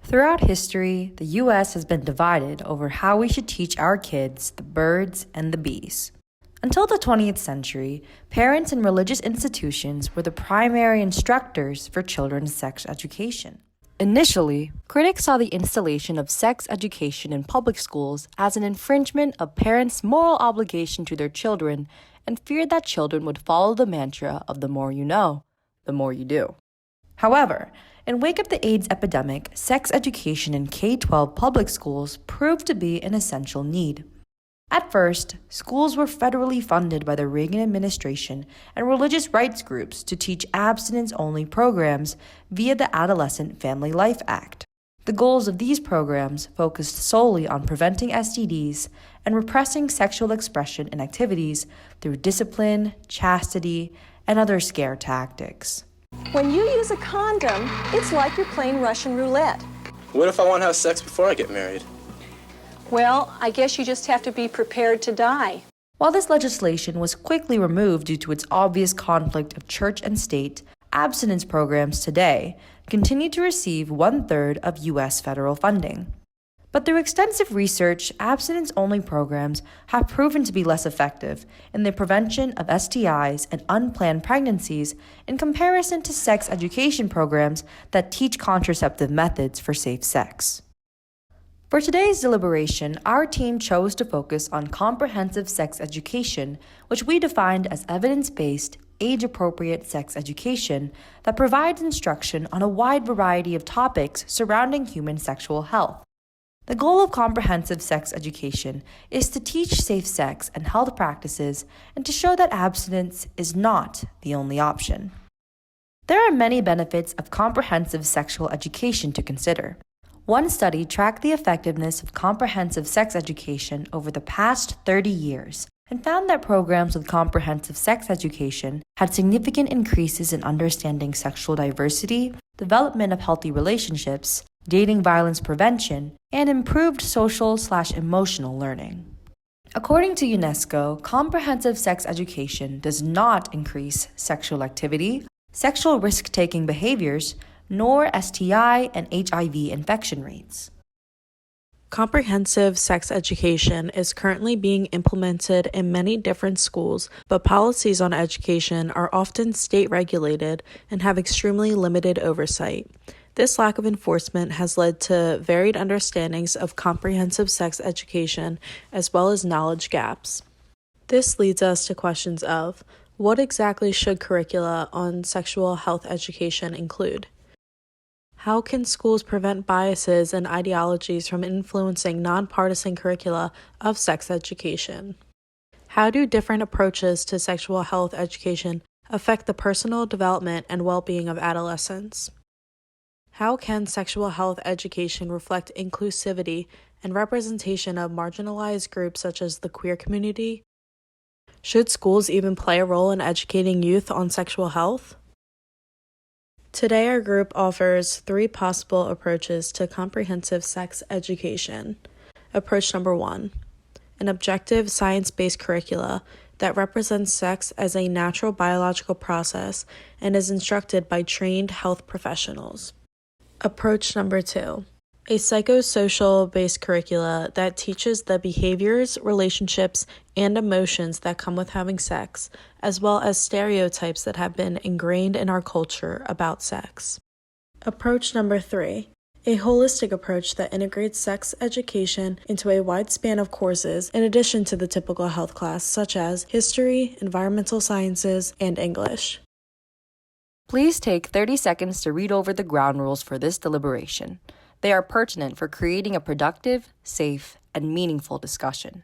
Throughout history, the U.S. has been divided over how we should teach our kids the birds and the bees. Until the 20th century, parents and religious institutions were the primary instructors for children's sex education. Initially, critics saw the installation of sex education in public schools as an infringement of parents' moral obligation to their children and feared that children would follow the mantra of the more you know, the more you do. However, in wake of the AIDS epidemic, sex education in K-12 public schools proved to be an essential need. At first, schools were federally funded by the Reagan administration and religious rights groups to teach abstinence-only programs via the Adolescent Family Life Act. The goals of these programs focused solely on preventing STDs and repressing sexual expression and activities through discipline, chastity, and other scare tactics. When you use a condom, it's like you're playing Russian roulette. What if I want to have sex before I get married? Well, I guess you just have to be prepared to die. While this legislation was quickly removed due to its obvious conflict of church and state, abstinence programs today continue to receive 1/3 of U.S. federal funding. But through extensive research, abstinence-only programs have proven to be less effective in the prevention of STIs and unplanned pregnancies in comparison to sex education programs that teach contraceptive methods for safe sex. For today's deliberation, our team chose to focus on comprehensive sex education, which we defined as evidence-based, age-appropriate sex education that provides instruction on a wide variety of topics surrounding human sexual health. The goal of comprehensive sex education is to teach safe sex and health practices and to show that abstinence is not the only option. There are many benefits of comprehensive sexual education to consider. One study tracked the effectiveness of comprehensive sex education over the past 30 years and found that programs with comprehensive sex education had significant increases in understanding sexual diversity, development of healthy relationships, dating violence prevention, and improved social/emotional learning. According to UNESCO, comprehensive sex education does not increase sexual activity, sexual risk-taking behaviors, nor STI and HIV infection rates. Comprehensive sex education is currently being implemented in many different schools, but policies on education are often state-regulated and have extremely limited oversight. This lack of enforcement has led to varied understandings of comprehensive sex education as well as knowledge gaps. This leads us to questions of, what exactly should curricula on sexual health education include? How can schools prevent biases and ideologies from influencing nonpartisan curricula of sex education? How do different approaches to sexual health education affect the personal development and well-being of adolescents? How can sexual health education reflect inclusivity and representation of marginalized groups such as the queer community? Should schools even play a role in educating youth on sexual health? Today, our group offers 3 possible approaches to comprehensive sex education. Approach number 1, an objective science-based curricula that represents sex as a natural biological process and is instructed by trained health professionals. Approach number 2, a psychosocial-based curricula that teaches the behaviors, relationships, and emotions that come with having sex, as well as stereotypes that have been ingrained in our culture about sex. Approach number 3, a holistic approach that integrates sex education into a wide span of courses in addition to the typical health class, such as history, environmental sciences, and English. Please take 30 seconds to read over the ground rules for this deliberation. They are pertinent for creating a productive, safe, and meaningful discussion.